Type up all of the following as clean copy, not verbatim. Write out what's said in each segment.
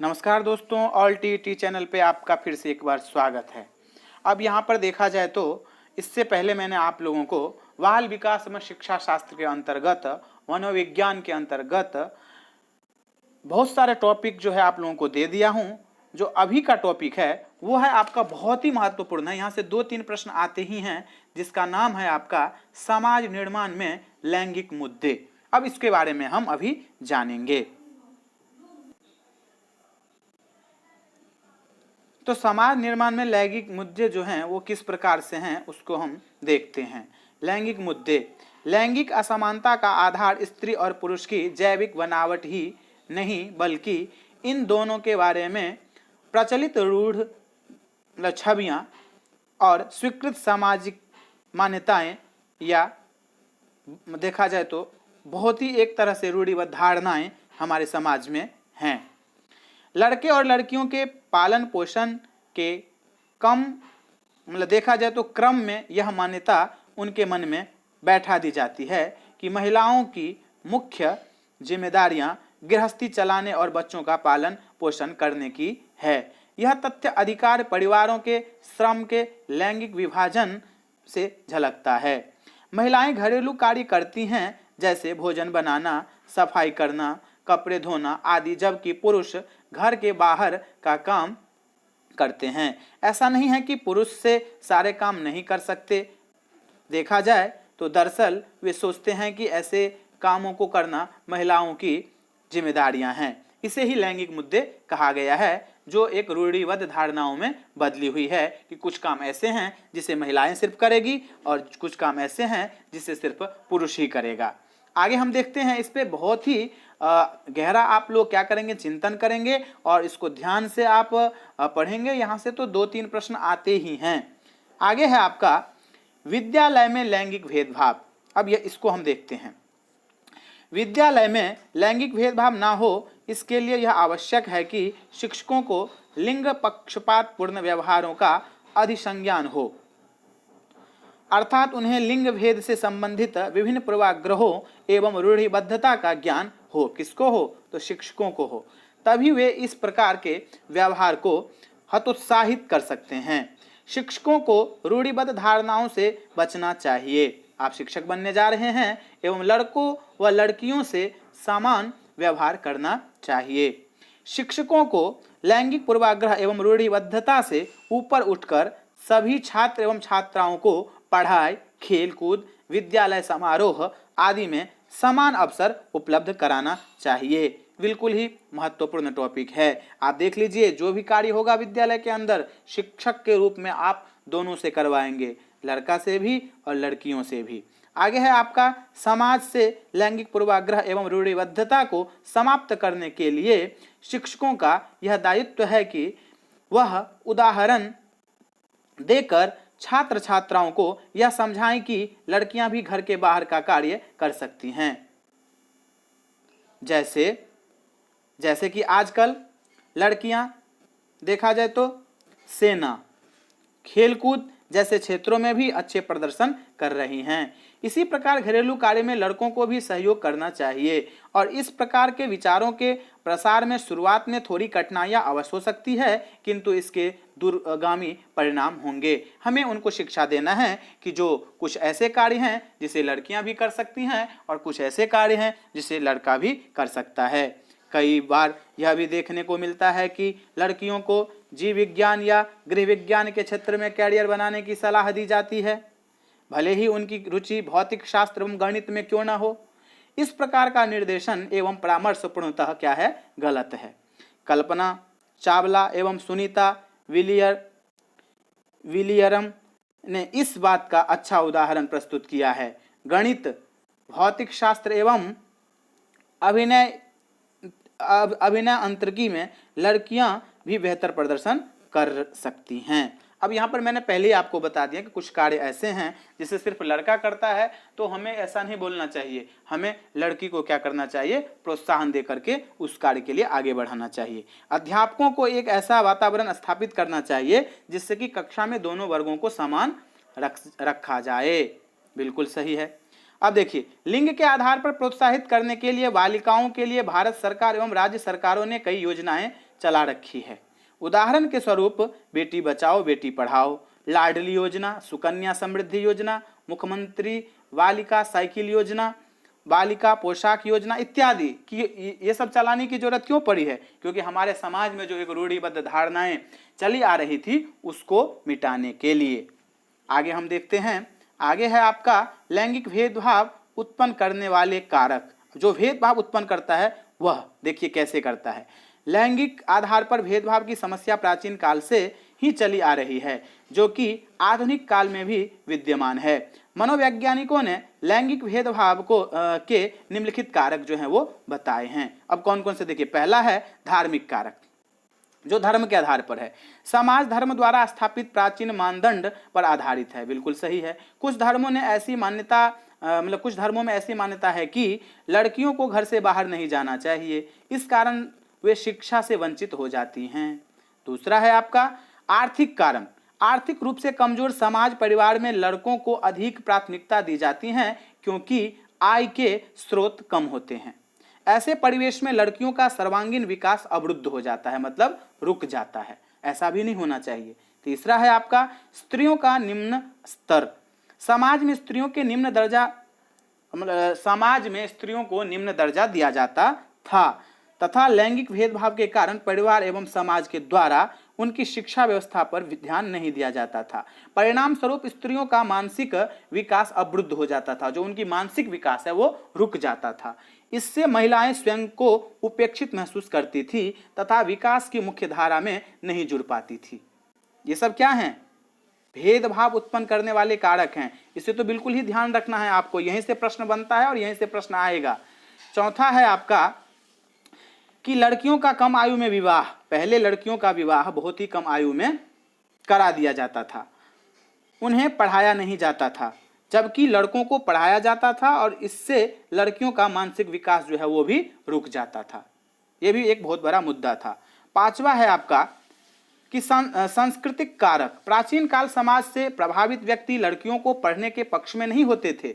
नमस्कार दोस्तों, all T channel पे आपका फिर से एक बार स्वागत है। अब यहाँ पर देखा जाए तो इससे पहले मैंने आप लोगों को बाल विकास एवं शिक्षा शास्त्र के अंतर्गत, मनोविज्ञान के अंतर्गत बहुत सारे टॉपिक जो है आप लोगों को दे दिया हूँ। जो अभी का टॉपिक है वो है आपका बहुत ही महत्वपूर्ण है। यहाँ से 2-3 प्रश्न आते ही हैं, जिसका नाम है आपका समाज निर्माण में लैंगिक मुद्दे। अब इसके बारे में हम अभी जानेंगे। तो समाज निर्माण में लैंगिक मुद्दे जो हैं वो किस प्रकार से हैं उसको हम देखते हैं। लैंगिक मुद्दे, लैंगिक असमानता का आधार स्त्री और पुरुष की जैविक बनावट ही नहीं बल्कि इन दोनों के बारे में प्रचलित रूढ़ छवियां और स्वीकृत सामाजिक मान्यताएं, या देखा जाए तो बहुत ही एक तरह से रूढ़िबद्ध धारणाएं हमारे समाज में हैं। लड़के और लड़कियों के पालन पोषण के देखा जाए तो क्रम में यह मान्यता उनके मन में बैठा दी जाती है कि महिलाओं की मुख्य जिम्मेदारियां गृहस्थी चलाने और बच्चों का पालन पोषण करने की है। यह तथ्य अधिकार परिवारों के श्रम के लैंगिक विभाजन से झलकता है। महिलाएं घरेलू कार्य करती हैं, जैसे भोजन बनाना, सफाई करना, कपड़े धोना आदि, जबकि पुरुष घर के बाहर का काम करते हैं। ऐसा नहीं है कि पुरुष से सारे काम नहीं कर सकते। देखा जाए तो दरअसल वे सोचते हैं कि ऐसे कामों को करना महिलाओं की जिम्मेदारियां हैं। इसे ही लैंगिक मुद्दे कहा गया है, जो एक रूढ़िबद्ध धारणाओं में बदली हुई है कि कुछ काम ऐसे हैं जिसे महिलाएं सिर्फ करेगी और कुछ काम ऐसे हैं जिसे सिर्फ पुरुष ही करेगा। आगे हम देखते हैं, इस पे बहुत ही गहरा आप लोग क्या करेंगे, चिंतन करेंगे और इसको ध्यान से आप पढ़ेंगे। यहाँ से तो 2-3 प्रश्न आते ही हैं। आगे है आपका विद्यालय में लैंगिक भेदभाव। अब इसको हम देखते हैं। विद्यालय में लैंगिक भेदभाव ना हो, इसके लिए यह आवश्यक है कि शिक्षकों को लिंग पक्षपात पूर्ण व्यवहारों का अधिसंज्ञान हो, अर्थात उन्हें लिंग भेद से संबंधित विभिन्न पूर्वाग्रहों एवं रूढ़िबद्धता का ज्ञान हो। किसको हो? तो शिक्षकों को हो। तभी वे इस प्रकार के व्यवहार को हतोत्साहित कर सकते हैं। शिक्षकों को रूढ़िबद्ध धारणाओं से बचना चाहिए। आप शिक्षक बनने जा रहे हैं एवं लड़कों व लड़कियों से समान व्यवहार करना चाहिए। शिक्षकों को लैंगिक पूर्वाग्रह एवं रूढ़िबद्धता से ऊपर उठकर सभी छात्र एवं छात्राओं को पढ़ाई, खेलकूद, विद्यालय समारोह आदि में समान अवसर उपलब्ध कराना चाहिए। बिल्कुल ही महत्वपूर्ण टॉपिक है। आप देख लीजिए, जो भी कार्य होगा विद्यालय के अंदर, शिक्षक के रूप में आप दोनों से करवाएंगे, लड़का से भी और लड़कियों से भी। आगे है आपका समाज से लैंगिक पूर्वाग्रह एवं रूढ़िबद्धता को समाप्त करने के लिए शिक्षकों का यह दायित्व है कि वह उदाहरण देकर छात्र छात्राओं को यह समझाएं कि लड़कियां भी घर के बाहर का कार्य कर सकती हैं। जैसे कि आजकल लड़कियां देखा जाए तो सेना, खेलकूद जैसे क्षेत्रों में भी अच्छे प्रदर्शन कर रही हैं। इसी प्रकार घरेलू कार्य में लड़कों को भी सहयोग करना चाहिए और इस प्रकार के विचारों के प्रसार में शुरुआत में थोड़ी कठिनाइयां अवश्य हो सकती है, किंतु इसके दूरगामी परिणाम होंगे। हमें उनको शिक्षा देना है कि जो कुछ ऐसे कार्य हैं जिसे लड़कियां भी कर सकती हैं और कुछ ऐसे कार्य हैं जिसे लड़का भी कर सकता है। कई बार यह भी देखने को मिलता है कि लड़कियों को जीव विज्ञान या गृह विज्ञान के क्षेत्र में कैरियर बनाने की सलाह दी जाती है, भले ही उनकी रुचि भौतिक शास्त्र एवं गणित में क्यों न हो। इस प्रकार का निर्देशन एवं परामर्श पूर्णतः क्या है? गलत है। कल्पना चावला एवं सुनीता विलियरम ने इस बात का अच्छा उदाहरण प्रस्तुत किया है। गणित, भौतिक शास्त्र एवं अभिनय अंतरिकी में लड़कियां भी बेहतर प्रदर्शन कर सकती हैं। अब यहाँ पर मैंने पहले ही आपको बता दिया कि कुछ कार्य ऐसे हैं जिसे सिर्फ लड़का करता है, तो हमें ऐसा नहीं बोलना चाहिए। हमें लड़की को क्या करना चाहिए? प्रोत्साहन दे करके उस कार्य के लिए आगे बढ़ाना चाहिए। अध्यापकों को एक ऐसा वातावरण स्थापित करना चाहिए जिससे कि कक्षा में दोनों वर्गों को समान रखा जाए। बिल्कुल सही है। अब देखिए, लिंग के आधार पर प्रोत्साहित करने के लिए बालिकाओं के लिए भारत सरकार एवं राज्य सरकारों ने कई योजनाएं चला रखी है। उदाहरण के स्वरूप बेटी बचाओ बेटी पढ़ाओ, लाडली योजना, सुकन्या समृद्धि योजना, मुख्यमंत्री बालिका साइकिल योजना, बालिका पोशाक योजना इत्यादि कि ये सब चलाने की जरूरत क्यों पड़ी है? क्योंकि हमारे समाज में जो एक रूढ़िबद्ध धारणाएं चली आ रही थी उसको मिटाने के लिए। आगे हम देखते हैं, आगे है आपका लैंगिक भेदभाव उत्पन्न करने वाले कारक। जो भेदभाव उत्पन्न करता है वह देखिए कैसे करता है। लैंगिक आधार पर भेदभाव की समस्या प्राचीन काल से ही चली आ रही है, जो कि आधुनिक काल में भी विद्यमान है। मनोवैज्ञानिकों ने लैंगिक भेदभाव को के निम्नलिखित कारक जो हैं वो बताए हैं। अब कौन कौन से देखिए, पहला है धार्मिक कारक, जो धर्म के आधार पर है। समाज धर्म द्वारा स्थापित प्राचीन मानदंड पर आधारित है, बिल्कुल सही है। कुछ धर्मों में ऐसी मान्यता कुछ धर्मों में ऐसी मान्यता है कि लड़कियों को घर से बाहर नहीं जाना चाहिए, इस कारण वे शिक्षा से वंचित हो जाती हैं। दूसरा है आपका आर्थिक कारण। आर्थिक रूप से कमजोर समाज परिवार में लड़कों को अधिक प्राथमिकता दी जाती है क्योंकि आय के स्रोत कम होते हैं। ऐसे परिवेश में लड़कियों का सर्वांगीण विकास अवरुद्ध हो जाता है, मतलब रुक जाता है। ऐसा भी नहीं होना चाहिए। तीसरा है आपका स्त्रियों का निम्न स्तर। समाज में स्त्रियों को निम्न दर्जा दिया जाता था तथा लैंगिक भेदभाव के कारण परिवार एवं समाज के द्वारा उनकी शिक्षा व्यवस्था पर ध्यान नहीं दिया जाता था। परिणाम स्वरूप स्त्रियों का मानसिक विकास अवरुद्ध हो जाता था, जो उनकी मानसिक विकास है वो रुक जाता था। इससे महिलाएं स्वयं को उपेक्षित महसूस करती थी तथा विकास की मुख्य धारा में नहीं जुड़ पाती थी। ये सब क्या हैं? भेदभाव उत्पन्न करने वाले कारक हैं। इसे तो बिल्कुल ही ध्यान रखना है आपको, यहीं से प्रश्न बनता है और यहीं से प्रश्न आएगा। चौथा है आपका कि लड़कियों का कम आयु में विवाह। पहले लड़कियों का विवाह बहुत ही कम आयु में करा दिया जाता था, उन्हें पढ़ाया नहीं जाता था, जबकि लड़कों को पढ़ाया जाता था और इससे लड़कियों का मानसिक विकास जो है वो भी रुक जाता था। यह भी एक बहुत बड़ा मुद्दा था। पांचवा है आपका कि सांस्कृतिक कारक। प्राचीन काल समाज से प्रभावित व्यक्ति लड़कियों को पढ़ने के पक्ष में नहीं होते थे।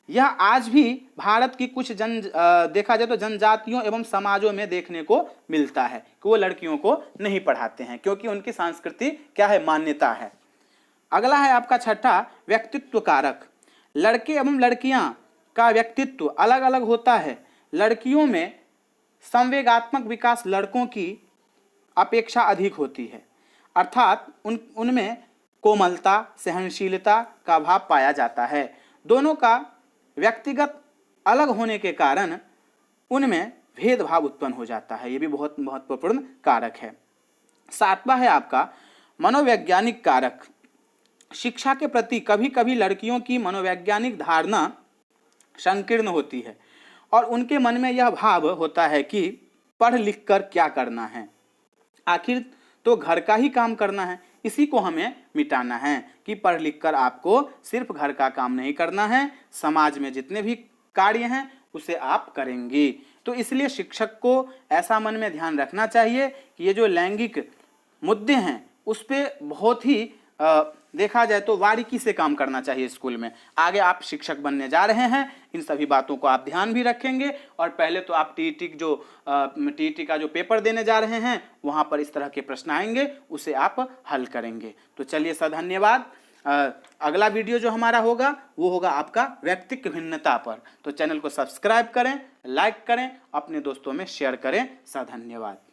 यह आज भी भारत की कुछ देखा जाए तो जनजातियों एवं समाजों में देखने को मिलता है कि वो लड़कियों को नहीं पढ़ाते हैं क्योंकि उनकी संस्कृति क्या है, मान्यता है। अगला है आपका छठा व्यक्तित्व कारक। लड़के एवं लड़कियां का व्यक्तित्व अलग अलग होता है। लड़कियों में संवेगात्मक विकास लड़कों की अपेक्षा अधिक होती है, अर्थात उनमें कोमलता सहनशीलता का अभाव पाया जाता है। दोनों का व्यक्तिगत अलग होने के कारण उनमें भेदभाव उत्पन्न हो जाता है। यह भी बहुत महत्वपूर्ण कारक है। सातवां है आपका मनोवैज्ञानिक कारक। शिक्षा के प्रति कभी कभी लड़कियों की मनोवैज्ञानिक धारणा संकीर्ण होती है और उनके मन में यह भाव होता है कि पढ़ लिख कर क्या करना है, आखिर तो घर का ही काम करना है। इसी को हमें मिटाना है कि पढ़ लिख कर आपको सिर्फ घर का काम नहीं करना है, समाज में जितने भी कार्य हैं उसे आप करेंगे। तो इसलिए शिक्षक को ऐसा मन में ध्यान रखना चाहिए कि ये जो लैंगिक मुद्दे हैं उस पर बहुत ही देखा जाए तो बारीकी से काम करना चाहिए स्कूल में। आगे आप शिक्षक बनने जा रहे हैं, इन सभी बातों को आप ध्यान भी रखेंगे और पहले तो आप टीईटी का जो पेपर देने जा रहे हैं वहां पर इस तरह के प्रश्न आएंगे, उसे आप हल करेंगे। तो चलिए सर, धन्यवाद। अगला वीडियो जो हमारा होगा वो होगा आपका व्यक्तित्व भिन्नता पर। तो चैनल को सब्सक्राइब करें, लाइक करें, अपने दोस्तों में शेयर करें। सर धन्यवाद।